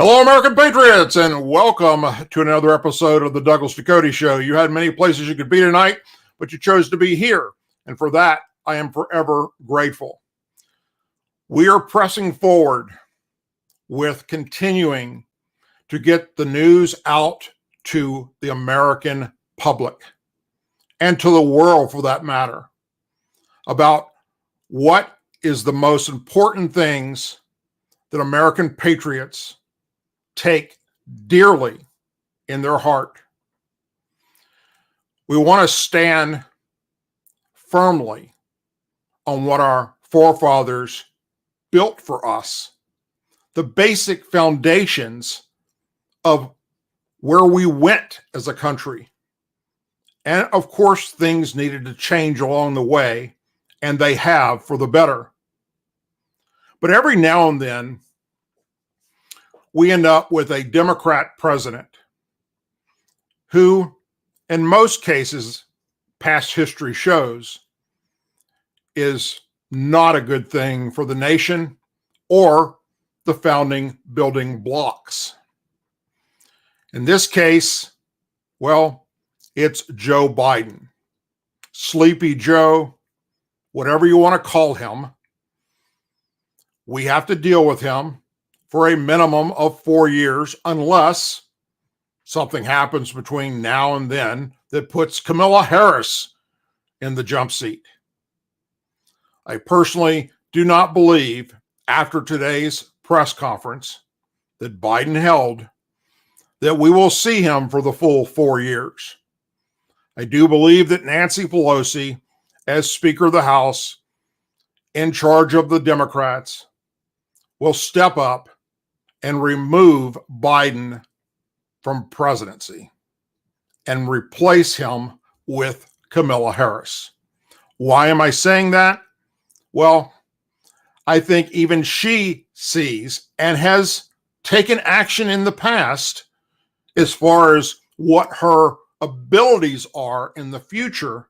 Hello, American Patriots, and welcome to another episode of the Ducote Show. You had many places you could be tonight, but you chose to be here, and for that, I am forever grateful. We are pressing forward with continuing to get the news out to the American public, and to the world for that matter, about what is the most important things that American patriots take dearly in their heart. We want to stand firmly on what our forefathers built for us, the basic foundations of where we went as a country. And of course, things needed to change along the way, and they have for the better. But every now and then, we end up with a Democrat president who, in most cases, past history shows, is not a good thing for the nation or the founding building blocks. In this case, well, it's Joe Biden. Sleepy Joe, whatever you want to call him. We have to deal with him for a minimum of 4 years, unless something happens between now and then that puts Kamala Harris in the jump seat. I personally do not believe, after today's press conference that Biden held, that we will see him for the full 4 years. I do believe that Nancy Pelosi, as Speaker of the House, in charge of the Democrats, will step up and remove Biden from presidency and replace him with Kamala Harris. Why am I saying that? Well, I think even she sees and has taken action in the past as far as what her abilities are in the future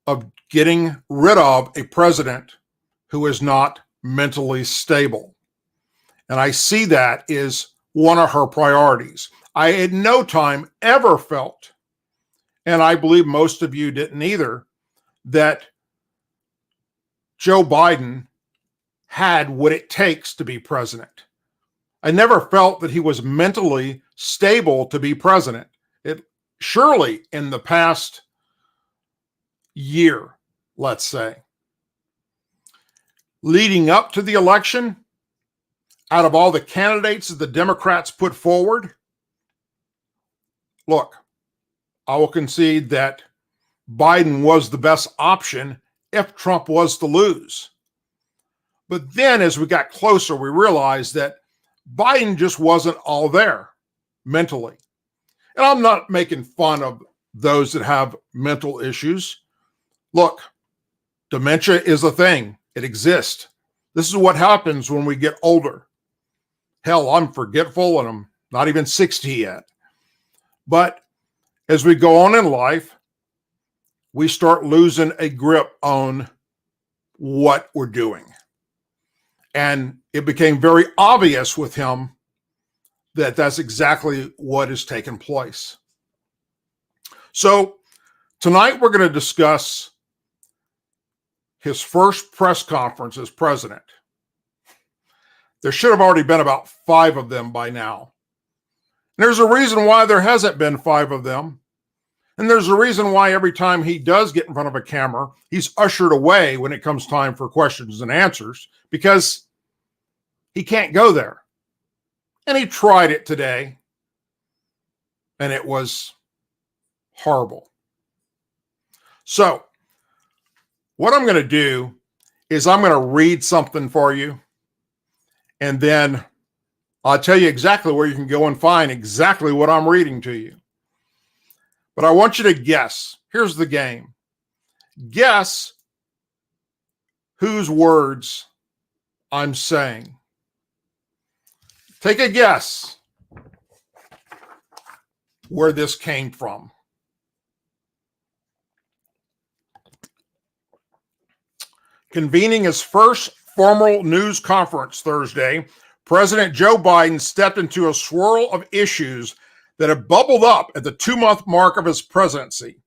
of getting rid of a president who is not mentally stable. And I see that as one of her priorities. I at no time ever felt, and I believe most of you didn't either, that Joe Biden had what it takes to be president. I never felt that he was mentally stable to be president. It surely in the past year, let's say, leading up to the election, out of all the candidates that the Democrats put forward, look, I will concede that Biden was the best option if Trump was to lose. But then as we got closer, we realized that Biden just wasn't all there mentally. And I'm not making fun of those that have mental issues. Look, dementia is a thing. It exists. This is what happens when we get older. Hell, I'm forgetful and I'm not even 60 yet. But as we go on in life, we start losing a grip on what we're doing. And it became very obvious with him that that's exactly what has taken place. So tonight we're going to discuss his first press conference as president. There should have already been about 5 of them by now. And there's a reason why there hasn't been 5 of them. And there's a reason why every time he does get in front of a camera, he's ushered away when it comes time for questions and answers, because he can't go there. And he tried it today, and it was horrible. So what I'm going to do is I'm going to read something for you, and then I'll tell you exactly where you can go and find exactly what I'm reading to you. But I want you to guess. Here's the game. Guess whose words I'm saying. Take a guess where this came from. Convening his first formal news conference Thursday, President Joe Biden stepped into a swirl of issues that have bubbled up at the 2-month mark of his presidency,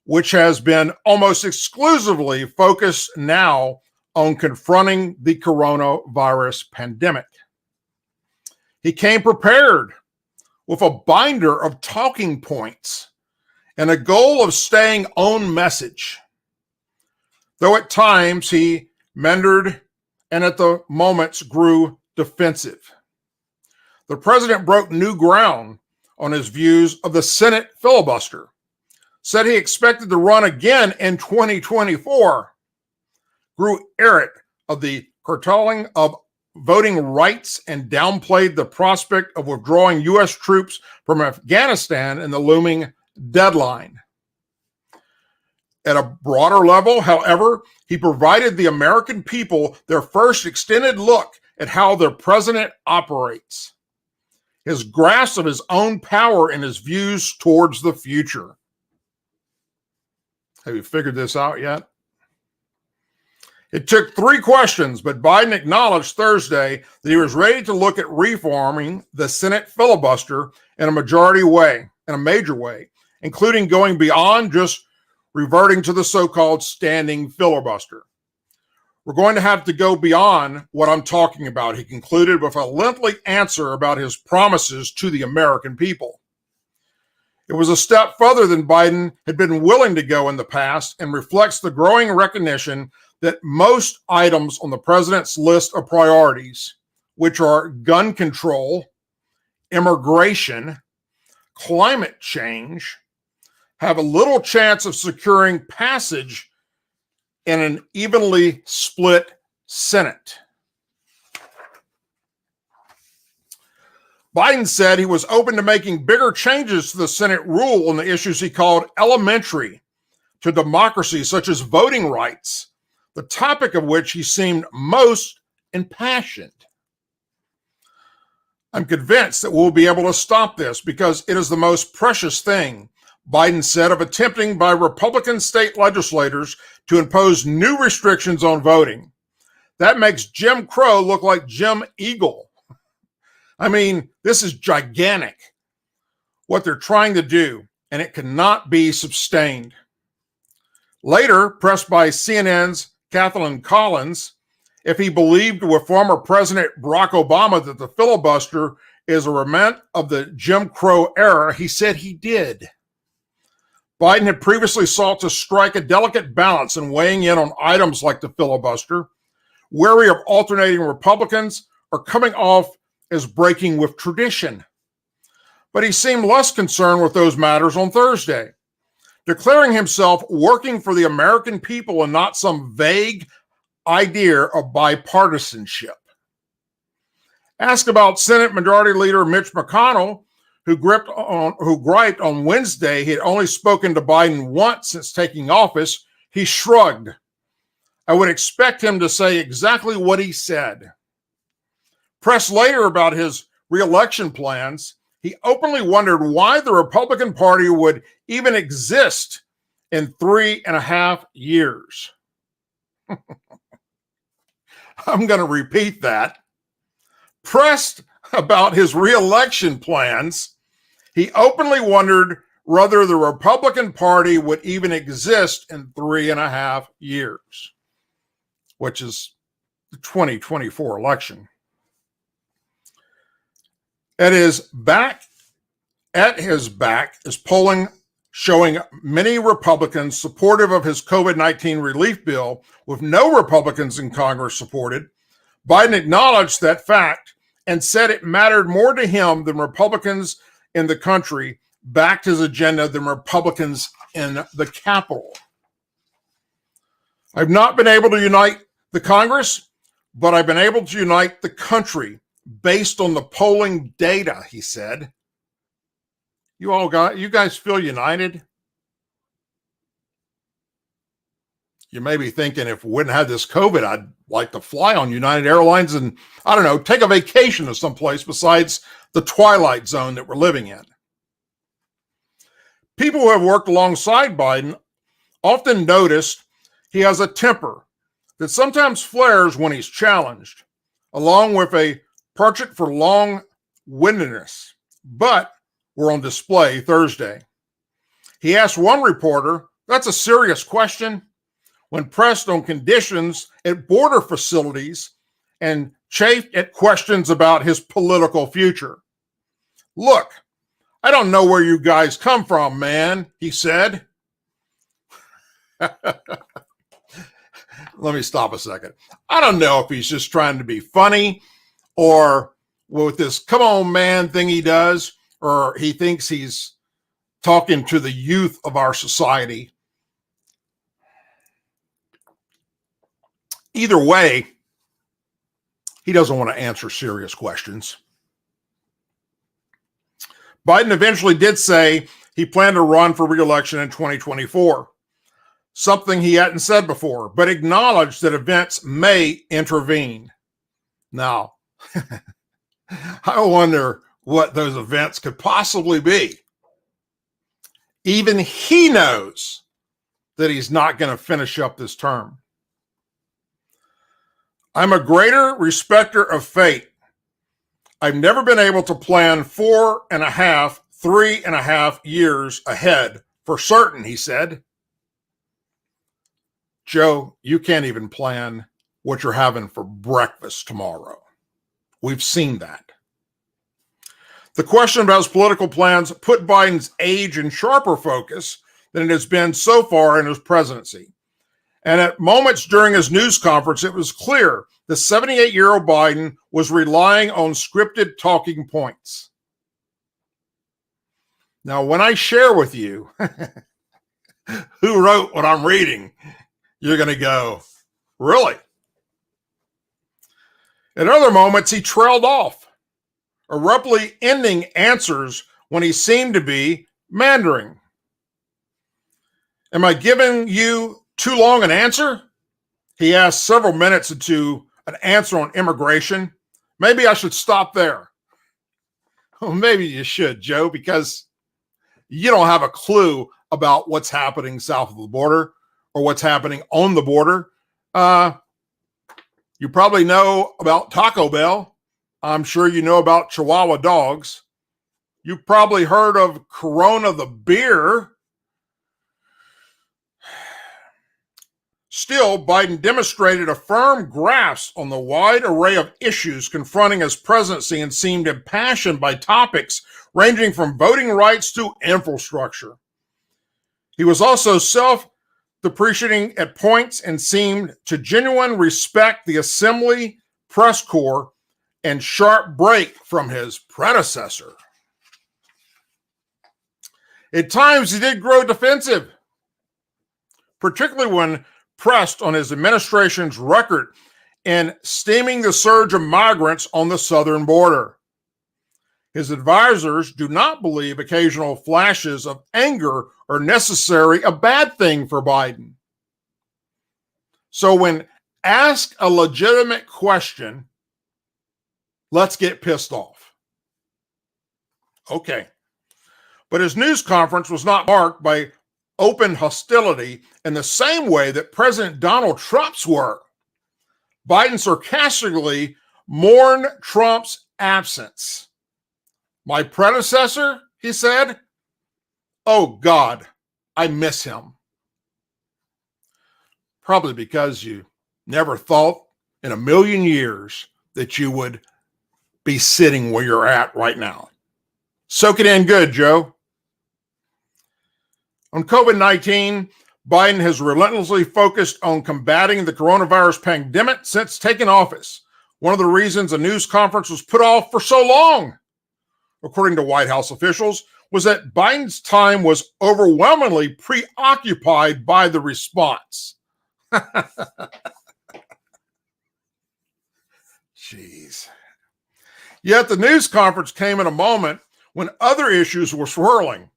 which has been almost exclusively focused now on confronting the coronavirus pandemic. He came prepared with a binder of talking points and a goal of staying on message, though at times he meandered and at the moments grew defensive. The president broke new ground on his views of the Senate filibuster, said he expected to run again in 2024, grew irate of the curtailing of voting rights, and downplayed the prospect of withdrawing U.S. troops from Afghanistan in the looming deadline. At a broader level, however, he provided the American people their first extended look at how their president operates, his grasp of his own power, and his views towards the future. Have you figured this out yet? It took 3 questions, but Biden acknowledged Thursday that he was ready to look at reforming the Senate filibuster in a major way, including going beyond just reverting to the so-called standing filibuster. We're going to have to go beyond what I'm talking about, he concluded with a lengthy answer about his promises to the American people. It was a step further than Biden had been willing to go in the past and reflects the growing recognition that most items on the president's list of priorities, which are gun control, immigration, climate change, have a little chance of securing passage in an evenly split Senate. Biden said he was open to making bigger changes to the Senate rule on the issues he called elementary to democracy, such as voting rights, the topic of which he seemed most impassioned. I'm convinced that we'll be able to stop this because it is the most precious thing, Biden said, of attempting by Republican state legislators to impose new restrictions on voting. That makes Jim Crow look like Jim Eagle. I mean, this is gigantic, what they're trying to do, and it cannot be sustained. Later, pressed by CNN's Kathleen Collins, if he believed with former President Barack Obama that the filibuster is a remnant of the Jim Crow era, he said he did. Biden had previously sought to strike a delicate balance in weighing in on items like the filibuster, wary of alternating Republicans or coming off as breaking with tradition. But he seemed less concerned with those matters on Thursday, declaring himself working for the American people and not some vague idea of bipartisanship. Asked about Senate Majority Leader Mitch McConnell, who griped on Wednesday he had only spoken to Biden once since taking office, he shrugged. I would expect him to say exactly what he said. Pressed later about his re-election plans, he openly wondered why the Republican Party would even exist in 3.5 years. I'm going to repeat that. Pressed about his re-election plans, he openly wondered whether the Republican Party would even exist in 3.5 years, which is the 2024 election. At his back is polling showing many Republicans supportive of his COVID-19 relief bill, with no Republicans in Congress supported. Biden acknowledged that fact and said it mattered more to him than Republicans in the country, backed his agenda than Republicans in the Capitol. I've not been able to unite the Congress, but I've been able to unite the country based on the polling data, he said. You guys feel united? You may be thinking, if we wouldn't have this COVID, I'd like to fly on United Airlines and, I don't know, take a vacation to someplace besides the twilight zone that we're living in. People who have worked alongside Biden often noticed he has a temper that sometimes flares when he's challenged, along with a Purchase for long-windedness, but were on display Thursday. He asked one reporter, "That's a serious question," when pressed on conditions at border facilities and chafed at questions about his political future. "Look, I don't know where you guys come from, man," he said. Let me stop a second. I don't know if he's just trying to be funny or with this "come on, man" thing he does, or he thinks he's talking to the youth of our society. Either way, he doesn't want to answer serious questions. Biden eventually did say he planned to run for re-election in 2024, something he hadn't said before, but acknowledged that events may intervene. Now, I wonder what those events could possibly be. Even he knows that he's not going to finish up this term. "I'm a greater respecter of fate. I've never been able to plan 4.5, 3.5 years ahead for certain," he said. Joe, you can't even plan what you're having for breakfast tomorrow. We've seen that. The question about his political plans put Biden's age in sharper focus than it has been so far in his presidency. And at moments during his news conference, it was clear the 78-year-old Biden was relying on scripted talking points. Now, when I share with you who wrote what I'm reading, you're going to go, "Really?" At other moments, he trailed off, abruptly ending answers when he seemed to be meandering. "Am I giving you too long an answer?" He asked several minutes into an answer on immigration. "Maybe I should stop there." Well, maybe you should, Joe, because you don't have a clue about what's happening south of the border or what's happening on the border. You probably know about Taco Bell. I'm sure you know about Chihuahua dogs. You've probably heard of Corona the beer. Still, Biden demonstrated a firm grasp on the wide array of issues confronting his presidency and seemed impassioned by topics ranging from voting rights to infrastructure. He was also self-depreciating at points and seemed to genuinely respect the assembly, press corps, and sharp break from his predecessor. At times, he did grow defensive, particularly when pressed on his administration's record in stemming the surge of migrants on the southern border. His advisors do not believe occasional flashes of anger are necessarily a bad thing for Biden. So when asked a legitimate question, let's get pissed off. Okay. But his news conference was not marked by open hostility in the same way that President Donald Trump's were. Biden sarcastically mourned Trump's absence. "My predecessor," he said, "oh God, I miss him." Probably because you never thought in a million years that you would be sitting where you're at right now. Soak it in good, Joe. On COVID-19, Biden has relentlessly focused on combating the coronavirus pandemic since taking office. One of the reasons a news conference was put off for so long, according to White House officials, was that Biden's time was overwhelmingly preoccupied by the response. Jeez. Yet the news conference came at a moment when other issues were swirling.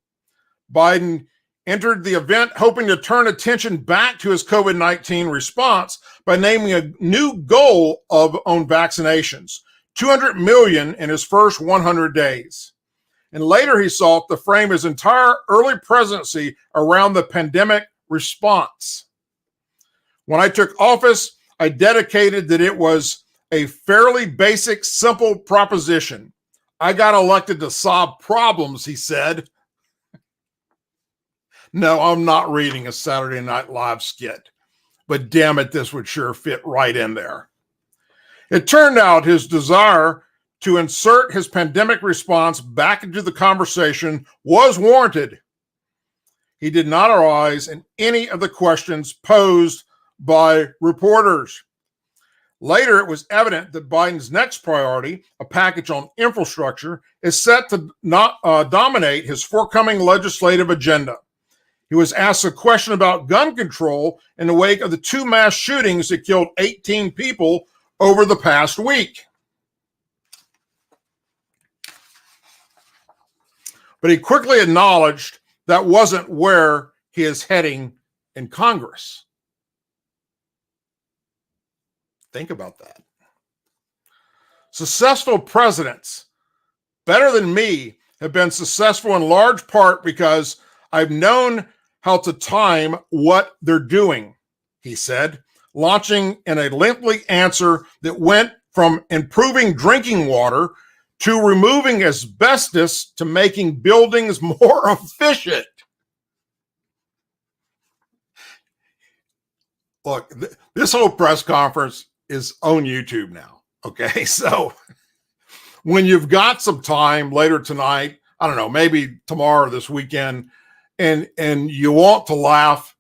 Biden entered the event hoping to turn attention back to his COVID-19 response by naming a new goal on vaccinations, 200 million in his first 100 days. And later he sought to frame his entire early presidency around the pandemic response. "When I took office, I dedicated that it was a fairly basic, simple proposition. I got elected to solve problems, he said. No, I'm not reading a Saturday Night Live skit, but damn it, this would sure fit right in there. It turned out his desire to insert his pandemic response back into the conversation was warranted. He did not arise in any of the questions posed by reporters. Later, it was evident that Biden's next priority, a package on infrastructure, is set to dominate his forthcoming legislative agenda. He was asked a question about gun control in the wake of the 2 mass shootings that killed 18 people over the past week. But he quickly acknowledged that wasn't where he is heading in Congress. Think about that. Successful presidents, better than me, have been successful in large part because I've known how to time what they're doing, he said, launching in a lengthy answer that went from improving drinking water to removing asbestos to making buildings more efficient. Look, this whole press conference is on YouTube now, okay? So when you've got some time later tonight, I don't know, maybe tomorrow or this weekend, and you want to laugh,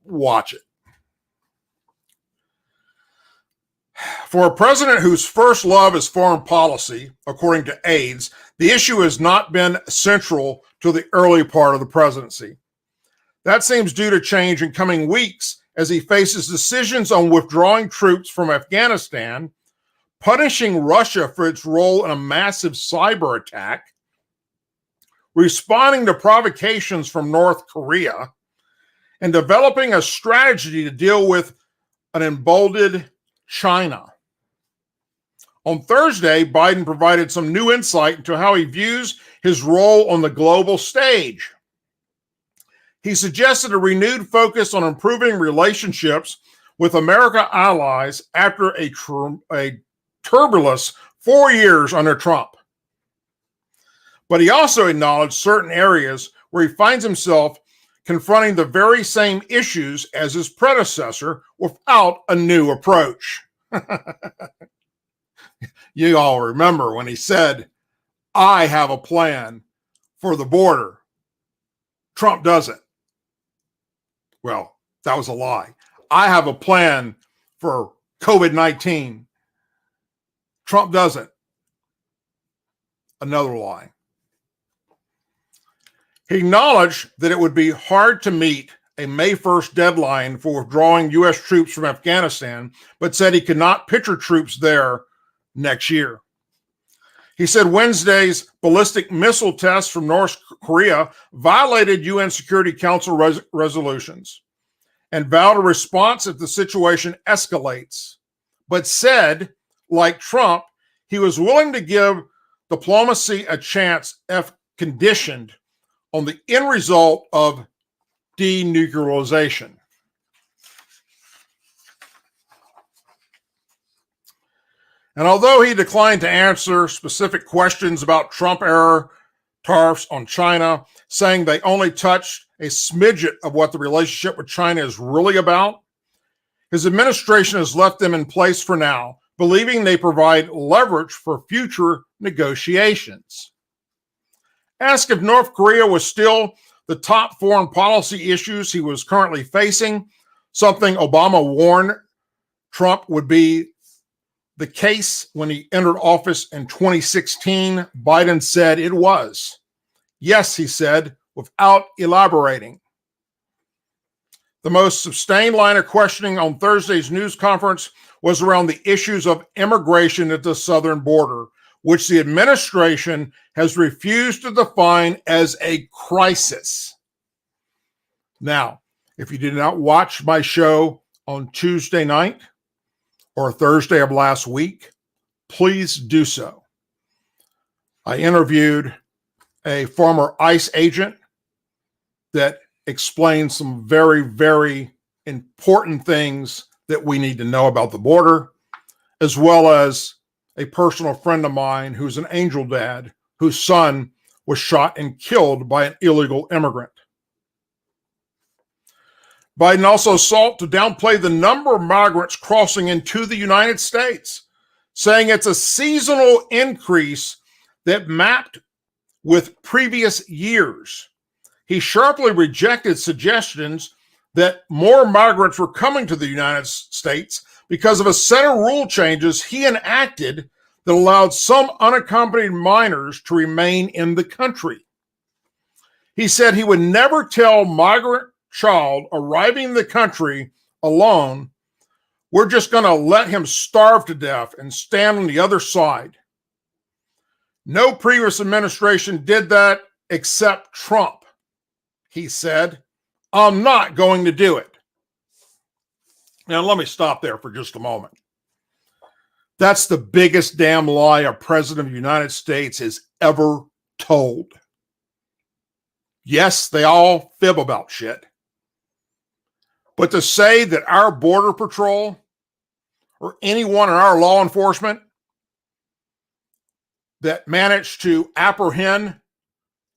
watch it. For a president whose first love is foreign policy, according to aides, the issue has not been central to the early part of the presidency. That seems due to change in coming weeks as he faces decisions on withdrawing troops from Afghanistan, punishing Russia for its role in a massive cyber attack, responding to provocations from North Korea, and developing a strategy to deal with an emboldened China. On Thursday, Biden provided some new insight into how he views his role on the global stage. He suggested a renewed focus on improving relationships with American allies after a turbulent 4 years under Trump. But he also acknowledged certain areas where he finds himself confronting the very same issues as his predecessor without a new approach. You all remember when he said, I have a plan for the border. Trump doesn't. Well, that was a lie. I have a plan for COVID-19. Trump doesn't. Another lie. He acknowledged that it would be hard to meet a May 1st deadline for withdrawing U.S. troops from Afghanistan, but said he could not picture troops there next year. He said Wednesday's ballistic missile tests from North Korea violated UN Security Council resolutions and vowed a response if the situation escalates, but said, like Trump, he was willing to give diplomacy a chance if conditioned on the end result of denuclearization. And although he declined to answer specific questions about Trump-era tariffs on China, saying they only touched a smidget of what the relationship with China is really about, his administration has left them in place for now, believing they provide leverage for future negotiations. Asked if North Korea was still the top foreign policy issues he was currently facing, something Obama warned Trump would be the case when he entered office in 2016, Biden said it was. Yes, he said, without elaborating. The most sustained line of questioning on Thursday's news conference was around the issues of immigration at the southern border, which the administration has refused to define as a crisis. Now, if you did not watch my show on Tuesday night or Thursday of last week, please do so. I interviewed a former ICE agent that explained some very, very important things that we need to know about the border. as well as a personal friend of mine who's an angel dad whose son was shot and killed by an illegal immigrant. Biden also sought to downplay the number of migrants crossing into the United States, saying it's a seasonal increase that mapped with previous years. He sharply rejected suggestions that more migrants were coming to the United States because of a set of rule changes he enacted that allowed some unaccompanied minors to remain in the country. He said he would never tell migrant child arriving in the country alone, we're just going to let him starve to death and stand on the other side. No previous administration did that except Trump, he said. I'm not going to do it. Now, let me stop there for just a moment. That's the biggest damn lie a president of the United States has ever told. Yes, they all fib about shit. But to say that our Border Patrol or anyone in our law enforcement that managed to apprehend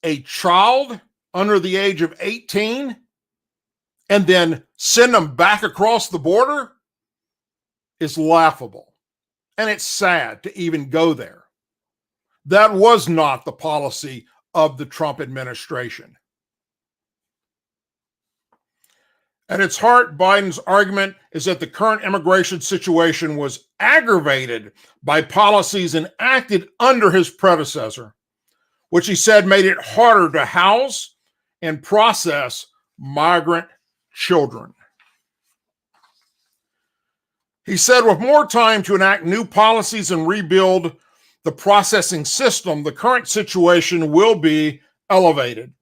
a child under the age of 18 and then send them back across the border is laughable. And it's sad to even go there. That was not the policy of the Trump administration. At its heart, Biden's argument is that the current immigration situation was aggravated by policies enacted under his predecessor, which he said made it harder to house and process migrant children. He said with more time to enact new policies and rebuild the processing system, the current situation will be elevated.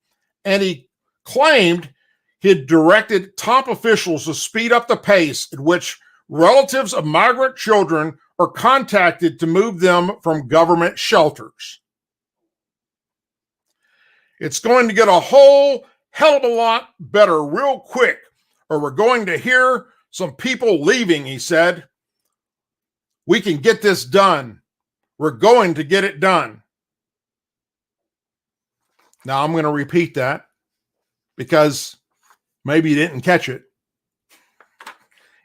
And he claimed he had directed top officials to speed up the pace at which relatives of migrant children are contacted to move them from government shelters. It's going to get a whole hell of a lot better real quick, or we're going to hear some people leaving, he said. We can get this done. We're going to get it done. Now, I'm going to repeat that because maybe you didn't catch it.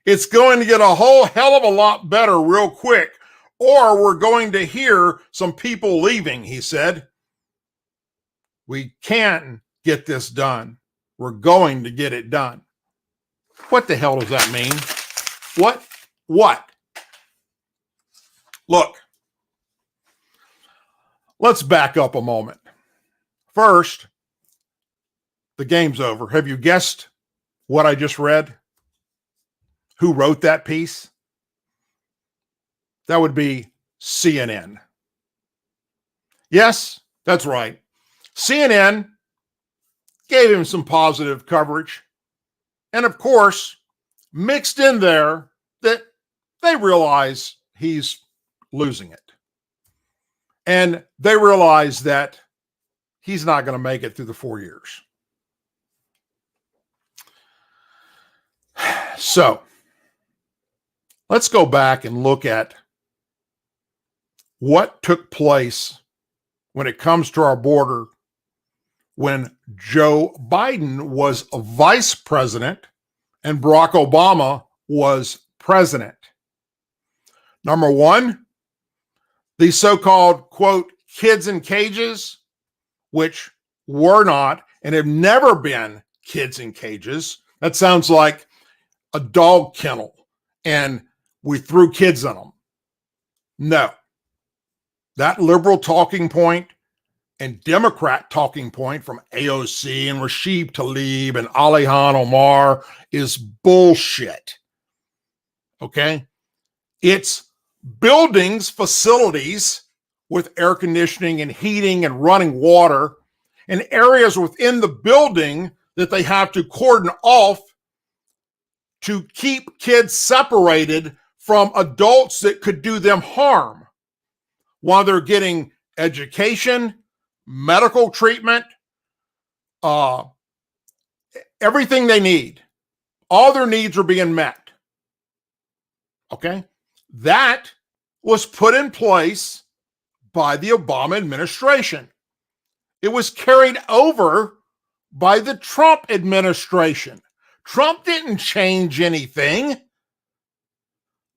It's going to get a whole hell of a lot better real quick, or we're going to hear some people leaving, he said. We can get this done. We're going to get it done. What the hell does that mean? What? Look, let's back up a moment. First, the game's over. Have you guessed what I just read? Who wrote that piece? That would be CNN. Yes, that's right. CNN gave him some positive coverage. And of course, mixed in there that they realize he's losing it. And they realize that he's not going to make it through the 4 years. So let's go back and look at what took place when it comes to our border when Joe Biden was a vice president and Barack Obama was president. Number one, the so-called, quote, kids in cages, which were not and have never been kids in cages. That sounds like a dog kennel and we threw kids in them. No. That liberal talking point and Democrat talking point from AOC and Rashid Tlaib and Alihan Omar is bullshit. Okay? It's buildings, facilities with air conditioning and heating and running water, and areas within the building that they have to cordon off to keep kids separated from adults that could do them harm while they're getting education, medical treatment, everything they need. All their needs are being met. Okay? That was put in place by the Obama administration. It was carried over by the Trump administration. Trump didn't change anything,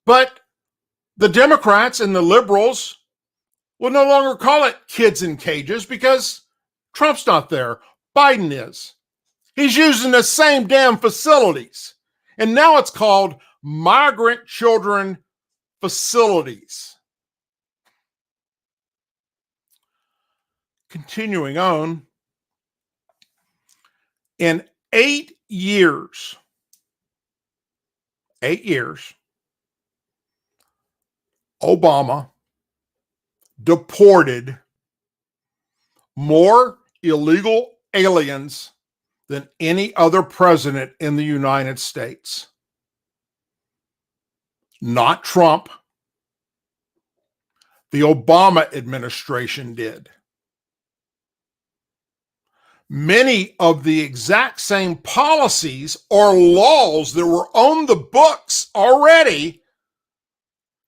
but the Democrats and the liberals will no longer call it kids in cages because Trump's not there. Biden is. He's using the same damn facilities. And now it's called migrant children facilities. Continuing on, in 8 years, Obama deported more illegal aliens than any other president in the United States. Not Trump. The Obama administration did. Many of the exact same policies or laws that were on the books already,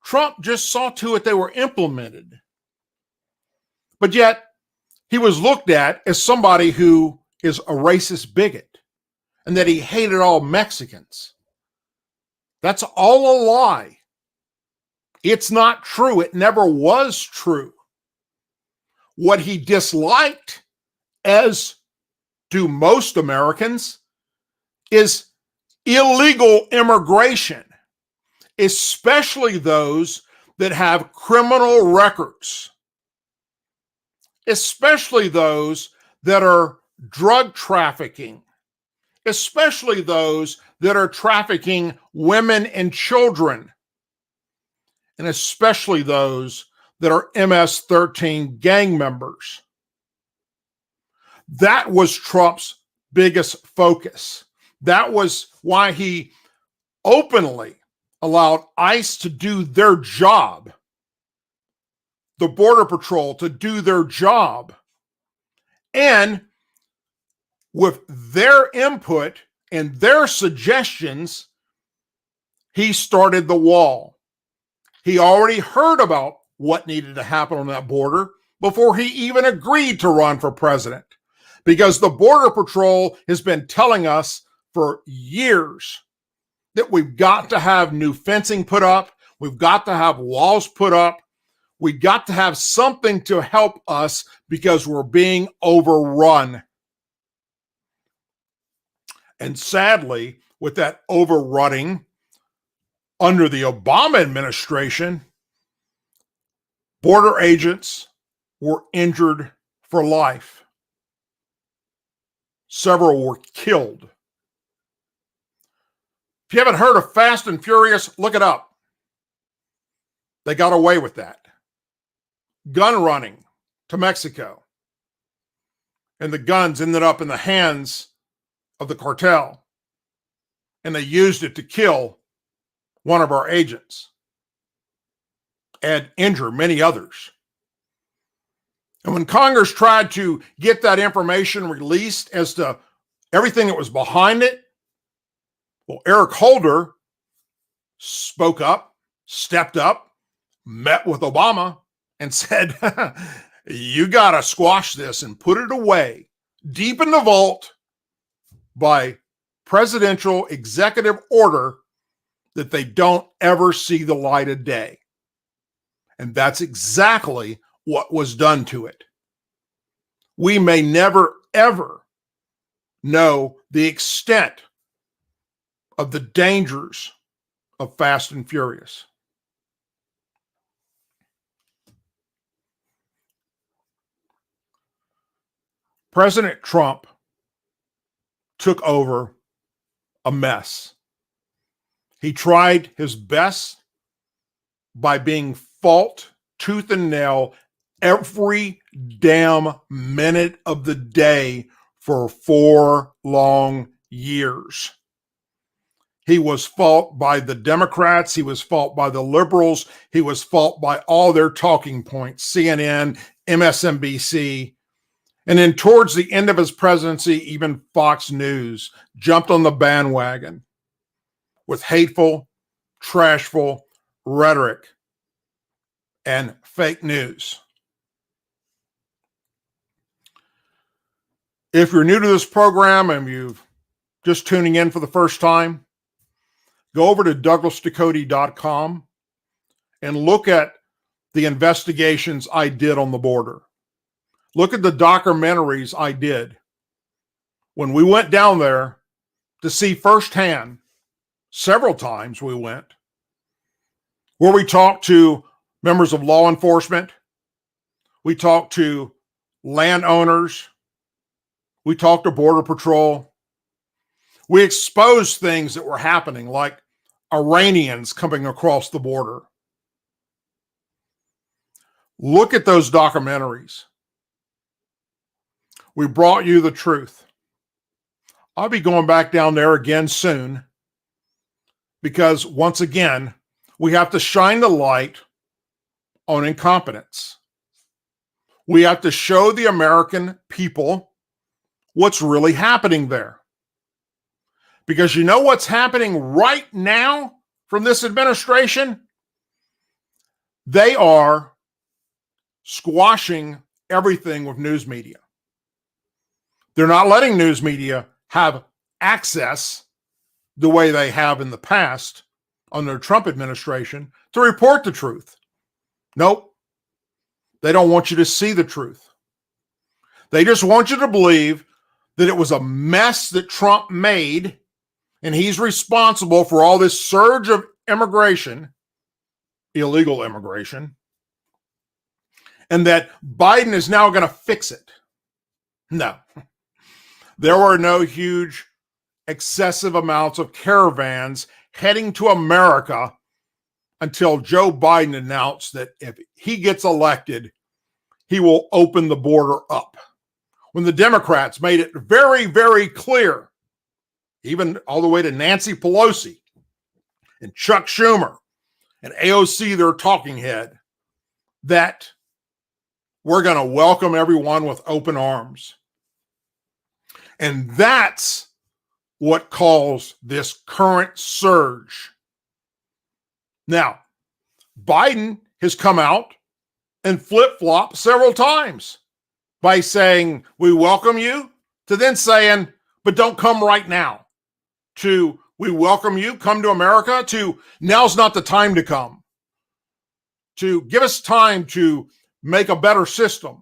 Trump just saw to it they were implemented. But yet, he was looked at as somebody who is a racist bigot and that he hated all Mexicans. That's all a lie. It's not true. It never was true. What he disliked, as do most Americans, is illegal immigration, especially those that have criminal records, especially those that are drug trafficking, especially those that are trafficking women and children, and especially those that are MS-13 gang members. That was Trump's biggest focus. That was why he openly allowed ICE to do their job, the Border Patrol to do their job, and with their input and their suggestions, he started the wall. He already heard about what needed to happen on that border before he even agreed to run for president, because the Border Patrol has been telling us for years that we've got to have new fencing put up, we've got to have walls put up, we've got to have something to help us because we're being overrun. And sadly, with that overrunning under the Obama administration, border agents were injured for life. Several were killed. If you haven't heard of Fast and Furious, look it up. They got away with that. Gun running to Mexico. And the guns ended up in the hands of the cartel. And they used it to kill one of our agents and injure many others. And when Congress tried to get that information released as to everything that was behind it, well, Eric Holder spoke up, stepped up, met with Obama, and said, you got to squash this and put it away deep in the vault by presidential executive order that they don't ever see the light of day. And that's exactly what was done to it. We may never, ever know the extent of the dangers of Fast and Furious. President Trump took over a mess. He tried his best by being fought tooth and nail every damn minute of the day for 4 long years. He was fought by the Democrats. He was fought by the liberals. He was fought by all their talking points, CNN, MSNBC. And then towards the end of his presidency, even Fox News jumped on the bandwagon with hateful, trashful rhetoric. and fake news. If you're new to this program and you've just tuning in for the first time, go over to DouglasDucote.com and look at the investigations I did on the border. Look at the documentaries I did when we went down there to see firsthand, several times we went, where we talked to members of law enforcement, we talked to landowners, we talked to Border Patrol. We exposed things that were happening, like Iranians coming across the border. Look at those documentaries. We brought you the truth. I'll be going back down there again soon because, once again, we have to shine the light on incompetence. We have to show the American people what's really happening there. Because you know what's happening right now from this administration? They are squashing everything with news media. They're not letting news media have access the way they have in the past under the Trump administration to report the truth. Nope. They don't want you to see the truth. They just want you to believe that it was a mess that Trump made and he's responsible for all this surge of immigration, illegal immigration, and that Biden is now going to fix it. No. There were no huge, excessive amounts of caravans heading to America until Joe Biden announced that if he gets elected, he will open the border up. When the Democrats made it very, very clear, even all the way to Nancy Pelosi and Chuck Schumer and AOC, their talking head, that we're going to welcome everyone with open arms. And that's what caused this current surge. Now, Biden has come out and flip-flopped several times by saying, we welcome you, to then saying, but don't come right now, to we welcome you, come to America, to now's not the time to come, to give us time to make a better system,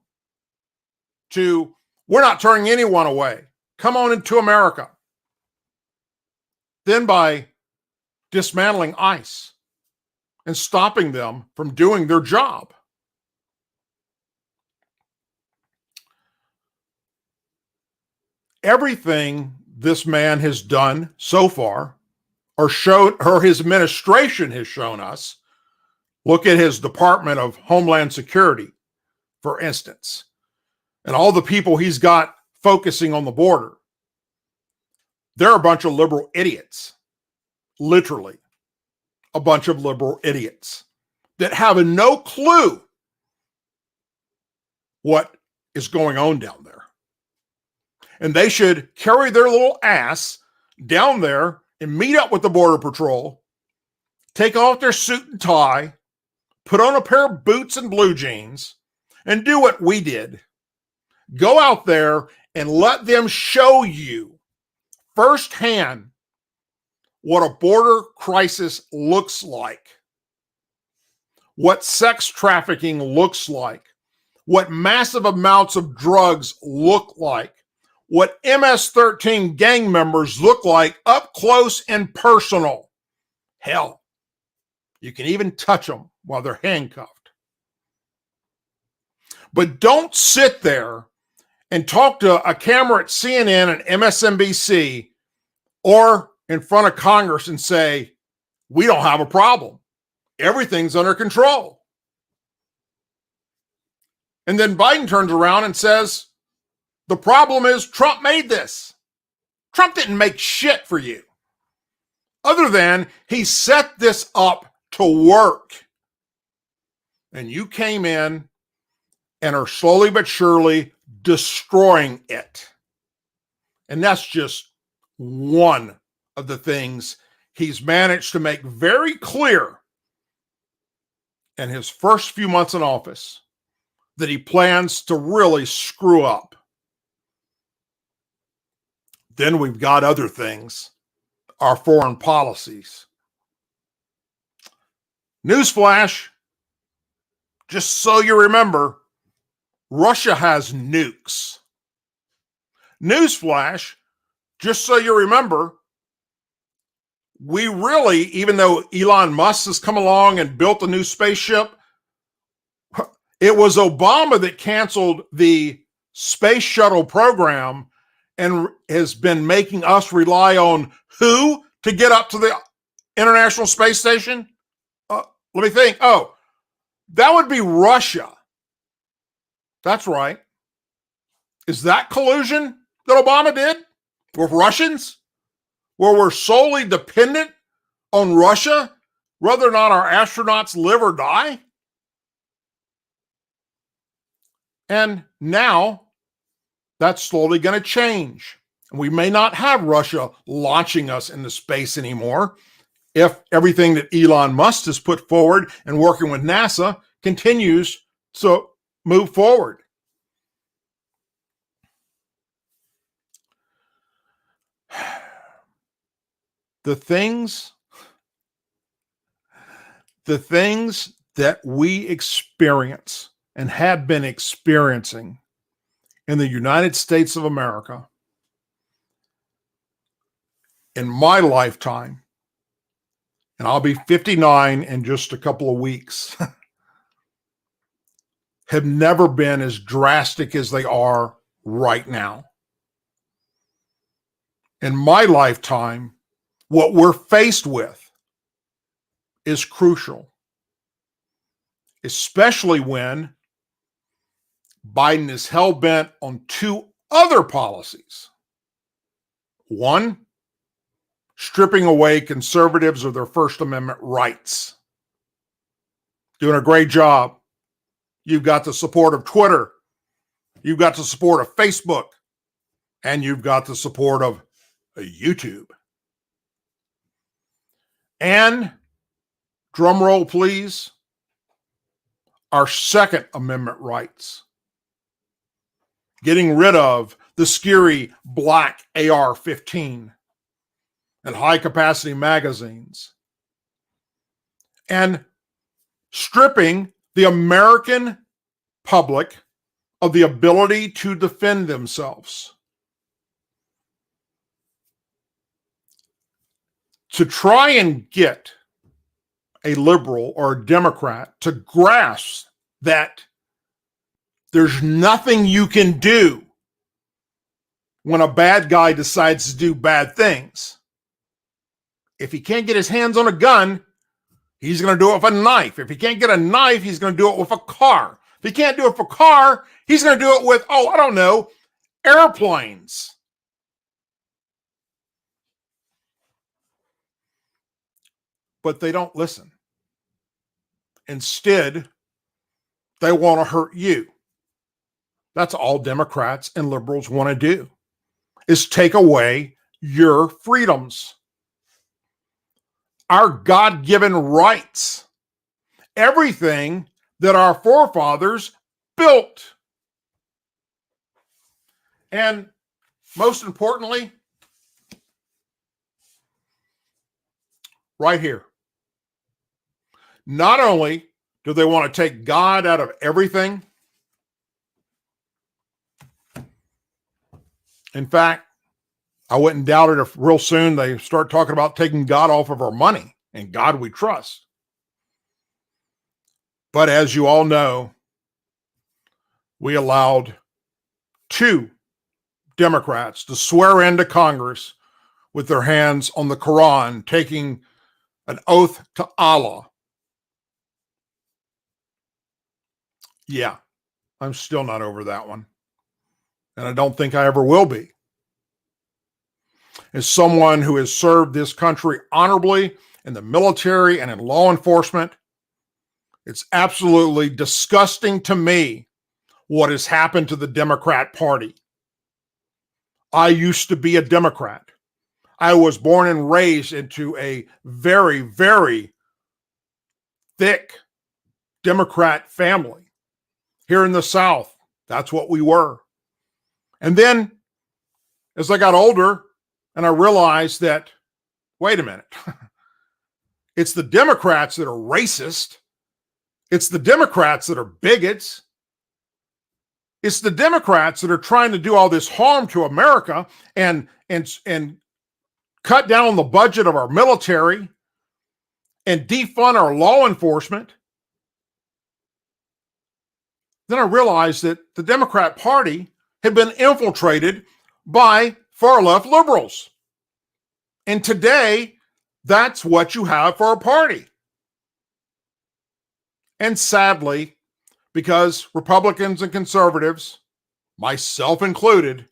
to we're not turning anyone away, come on into America. Then by dismantling ICE and stopping them from doing their job. Everything this man has done so far, or his administration has shown us, look at his Department of Homeland Security, for instance, and all the people he's got focusing on the border. They're a bunch of liberal idiots, literally a bunch of liberal idiots that have no clue what is going on down there. And they should carry their little ass down there and meet up with the Border Patrol, take off their suit and tie, put on a pair of boots and blue jeans, and do what we did. Go out there and let them show you firsthand what a border crisis looks like, what sex trafficking looks like, what massive amounts of drugs look like, what MS-13 gang members look like up close and personal. Hell, you can even touch them while they're handcuffed. But don't sit there and talk to a camera at CNN and MSNBC or in front of Congress and say, we don't have a problem. Everything's under control. And then Biden turns around and says, the problem is Trump made this. Trump didn't make shit for you. Other than he set this up to work. And you came in and are slowly but surely destroying it. And that's just one of the things he's managed to make very clear in his first few months in office that he plans to really screw up. Then we've got other things, our foreign policies. Newsflash, just so you remember, Russia has nukes. Newsflash, just so you remember, we really, even though Elon Musk has come along and built a new spaceship, it was Obama that canceled the space shuttle program and has been making us rely on who to get up to the International Space Station? Let me think. Oh, that would be Russia. That's right. Is that collusion that Obama did with Russians? Where we're solely dependent on Russia, whether or not our astronauts live or die? And now that's slowly going to change. And we may not have Russia launching us into space anymore if everything that Elon Musk has put forward and working with NASA continues to move forward. The things that we experience and have been experiencing in the United States of America in my lifetime, and I'll be 59 in just a couple of weeks, have never been as drastic as they are right now. In my lifetime, what we're faced with is crucial, especially when Biden is hell-bent on two other policies. One, stripping away conservatives of their First Amendment rights. Doing a great job. You've got the support of Twitter. You've got the support of Facebook. And you've got the support of YouTube. And, drum roll please, our Second Amendment rights. Getting rid of the scary black AR-15 and high-capacity magazines. And stripping the American public of the ability to defend themselves. To try and get a liberal or a Democrat to grasp that there's nothing you can do when a bad guy decides to do bad things. If he can't get his hands on a gun, he's going to do it with a knife. If he can't get a knife, he's going to do it with a car. If he can't do it with a car, he's going to do it with, I don't know, airplanes. But they don't listen. Instead, they want to hurt you. That's all Democrats and liberals want to do, is take away your freedoms, our God-given rights, everything that our forefathers built. And most importantly, right here. Not only do they want to take God out of everything, in fact, I wouldn't doubt it if real soon they start talking about taking God off of our money and God we trust. But as you all know, we allowed 2 Democrats to swear into Congress with their hands on the Quran, taking an oath to Allah. Yeah, I'm still not over that one. And I don't think I ever will be. As someone who has served this country honorably in the military and in law enforcement, it's absolutely disgusting to me what has happened to the Democrat Party. I used to be a Democrat. I was born and raised into a very, very thick Democrat family. Here in the South, that's what we were. And then as I got older and I realized that, wait a minute, it's the Democrats that are racist. It's the Democrats that are bigots. It's the Democrats that are trying to do all this harm to America and cut down on the budget of our military and defund our law enforcement. Then I realized that the Democrat Party had been infiltrated by far-left liberals. And today, that's what you have for a party. And sadly, because Republicans and conservatives, myself included,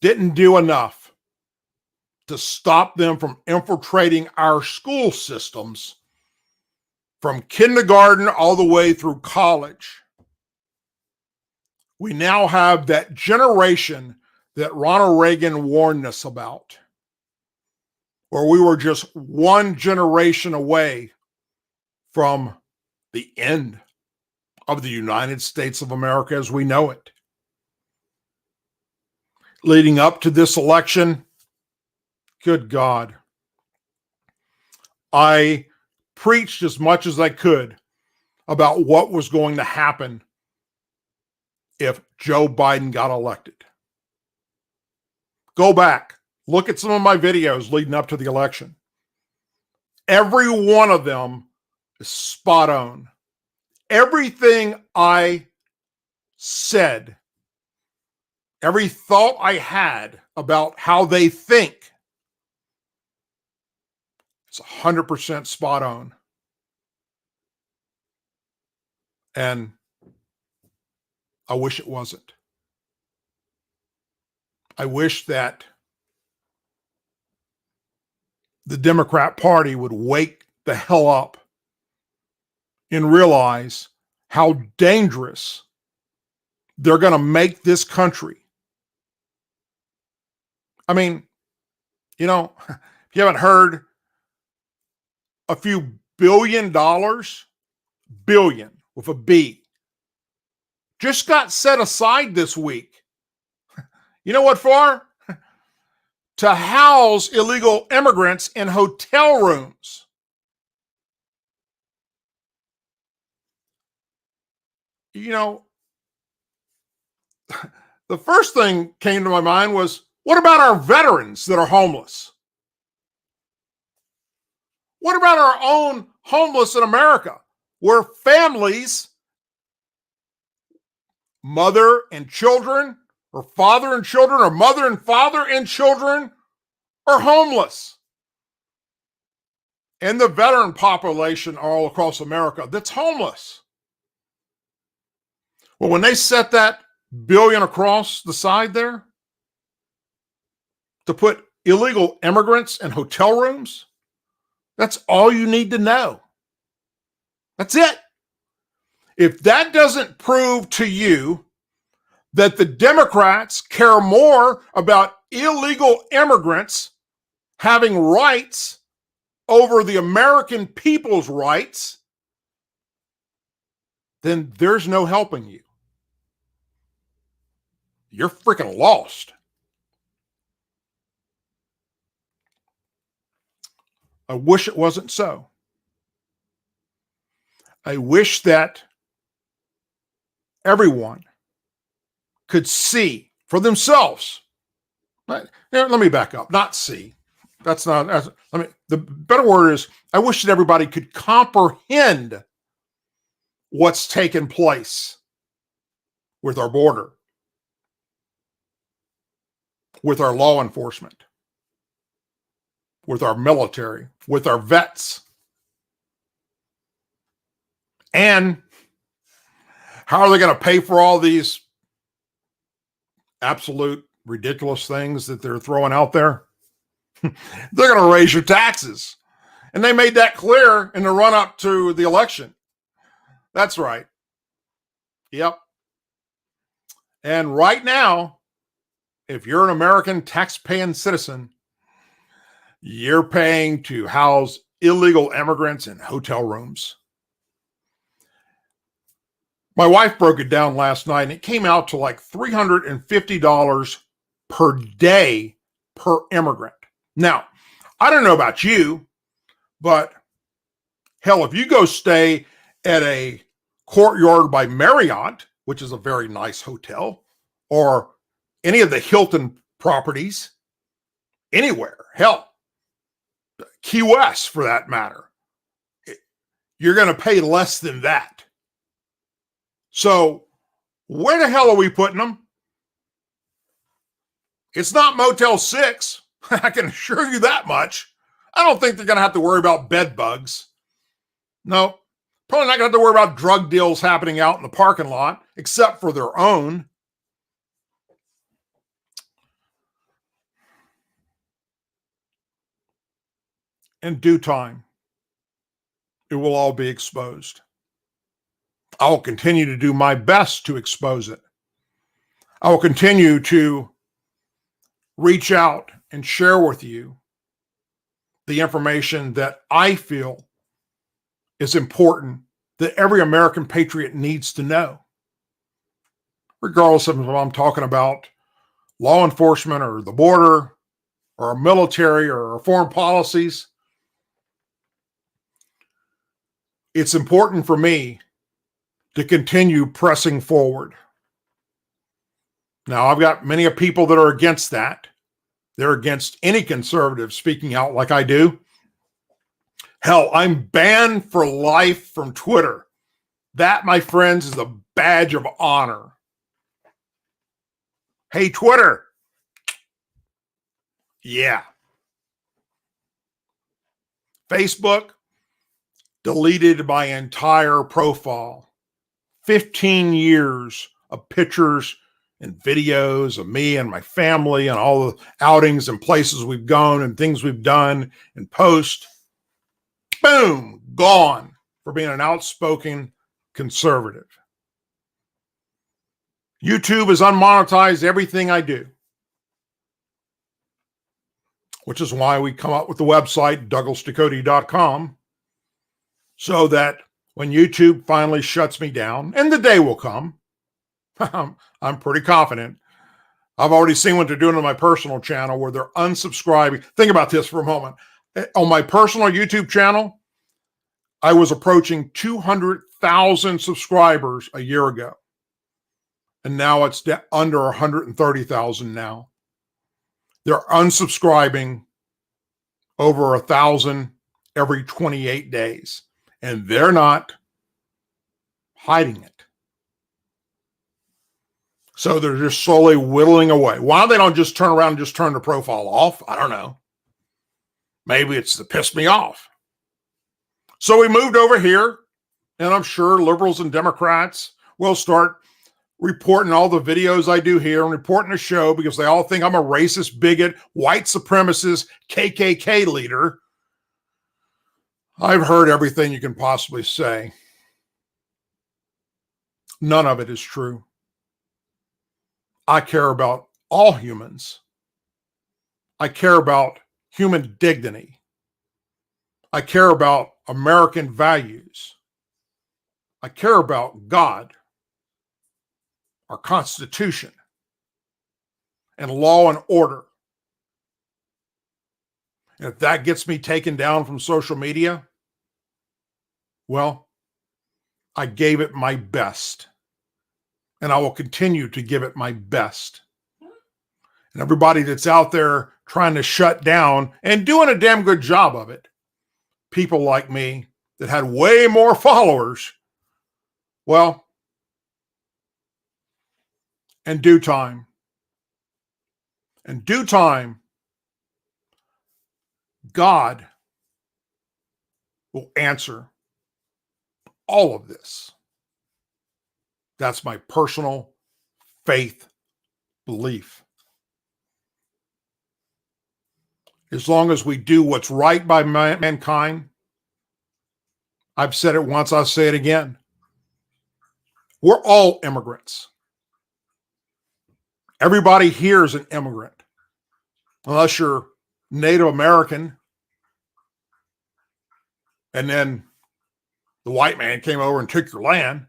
didn't do enough to stop them from infiltrating our school systems from kindergarten all the way through college. We now have that generation that Ronald Reagan warned us about, where we were just one generation away from the end of the United States of America as we know it. Leading up to this election, good God, I preached as much as I could about what was going to happen if Joe Biden got elected. Go back, look at some of my videos leading up to the election. Every one of them is spot on. Everything I said, every thought I had about how they think, it's 100% spot on. And I wish it wasn't. I wish that the Democrat Party would wake the hell up and realize how dangerous they're going to make this country. I mean, you know, if you haven't heard, a few $billion, billion with a B, just got set aside this week. You know what for? To house illegal immigrants in hotel rooms. You know, the first thing came to my mind was, what about our veterans that are homeless? What about our own homeless in America, where families, mother and children, or father and children, or mother and father and children are homeless? And the veteran population all across America that's homeless. Well, when they set that billion across the side there to put illegal immigrants in hotel rooms, that's all you need to know. That's it. If that doesn't prove to you that the Democrats care more about illegal immigrants having rights over the American people's rights, then there's no helping you. You're freaking lost. I wish it wasn't so. I wish that everyone could see for themselves. Let me back up. Not see. That's not. The better word is, I wish that everybody could comprehend what's taken place with our border, with our law enforcement, with our military, with our vets. And how are they going to pay for all these absolute ridiculous things that they're throwing out there? They're going to raise your taxes. And they made that clear in the run up to the election. That's right. Yep. And right now, if you're an American tax-paying citizen, you're paying to house illegal immigrants in hotel rooms. My wife broke it down last night, and it came out to like $350 per day per immigrant. Now, I don't know about you, but hell, if you go stay at a Courtyard by Marriott, which is a very nice hotel, or any of the Hilton properties, anywhere, hell, Key West for that matter, you're going to pay less than that. So where the hell are we putting them? It's not Motel 6. I can assure you that much. I don't think they're going to have to worry about bed bugs. No, probably not going to have to worry about drug deals happening out in the parking lot, except for their own. In due time, it will all be exposed. I will continue to do my best to expose it. I will continue to reach out and share with you the information that I feel is important, that every American patriot needs to know, regardless of if I'm talking about law enforcement or the border or our military or our foreign policies. It's important for me to continue pressing forward. Now, I've got many people that are against that. They're against any conservative speaking out like I do. Hell, I'm banned for life from Twitter. That, my friends, is a badge of honor. Hey, Twitter. Yeah. Facebook deleted my entire profile. 15 years of pictures and videos of me and my family and all the outings and places we've gone and things we've done and post. Boom, gone for being an outspoken conservative. YouTube has unmonetized everything I do, which is why we come up with the website, DouglasDucote.com, so that when YouTube finally shuts me down, and the day will come, I'm pretty confident. I've already seen what they're doing on my personal channel where they're unsubscribing. Think about this for a moment. On my personal YouTube channel, I was approaching 200,000 subscribers a year ago. And now it's under 130,000 now. They're unsubscribing over 1,000 every 28 days. And they're not hiding it. So they're just slowly whittling away. Why they don't just turn around and just turn the profile off? I don't know. Maybe it's to piss me off. So we moved over here, and I'm sure liberals and Democrats will start reporting all the videos I do here and reporting the show because they all think I'm a racist, bigot, white supremacist, KKK leader. I've heard everything you can possibly say. None of it is true. I care about all humans. I care about human dignity. I care about American values. I care about God, our Constitution, and law and order. And if that gets me taken down from social media, well, I gave it my best. And I will continue to give it my best. And everybody that's out there trying to shut down and doing a damn good job of it, people like me that had way more followers, well, in due time, God will answer all of this. That's my personal faith belief. As long as we do what's right by mankind, I've said it once, I'll say it again. We're all immigrants. Everybody here is an immigrant, unless you're Native American. and then the white man came over and took your land.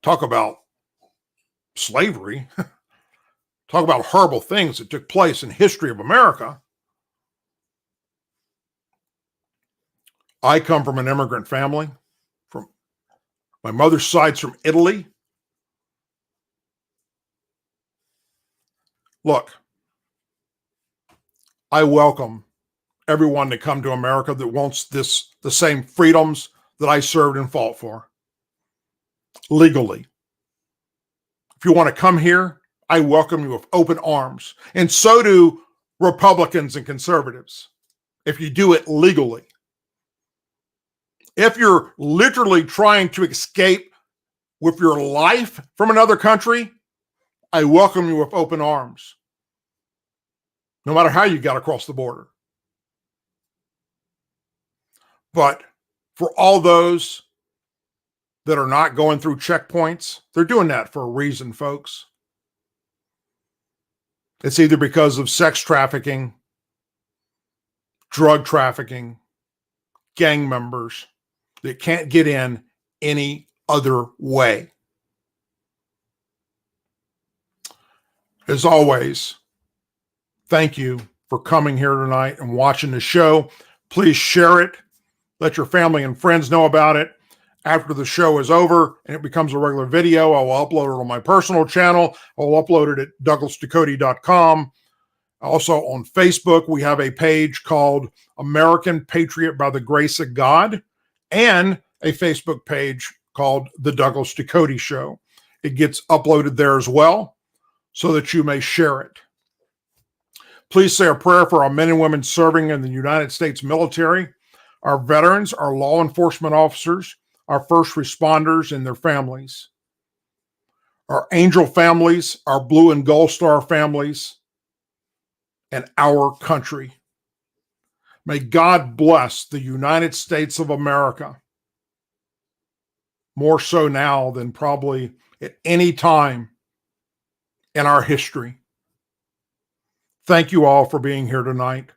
Talk about slavery. Talk about horrible things that took place in the history of America. I come from an immigrant family. From my mother's side's from Italy. Look, I welcome everyone to come to America that wants the same freedoms that I served and fought for legally. If you want to come here, I welcome you with open arms. And so do Republicans and conservatives, if you do it legally. If you're literally trying to escape with your life from another country, I welcome you with open arms, no matter how you got across the border. But for all those that are not going through checkpoints, they're doing that for a reason, folks. It's either because of sex trafficking, drug trafficking, gang members that can't get in any other way. As always, thank you for coming here tonight and watching the show. Please share it. Let your family and friends know about it. After the show is over and it becomes a regular video, I will upload it on my personal channel. I will upload it at DouglasDucote.com. Also on Facebook, we have a page called American Patriot by the Grace of God and a Facebook page called The Douglas Ducote Show. It gets uploaded there as well so that you may share it. Please say a prayer for our men and women serving in the United States military, our veterans, our law enforcement officers, our first responders and their families, our angel families, our blue and gold star families, and our country. May God bless the United States of America, more so now than probably at any time in our history. Thank you all for being here tonight.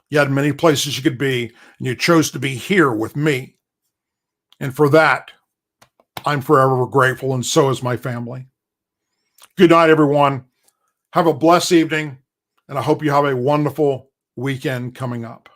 You had many places you could be, and you chose to be here with me. And for that, I'm forever grateful, and so is my family. Good night, everyone. Have a blessed evening, and I hope you have a wonderful weekend coming up.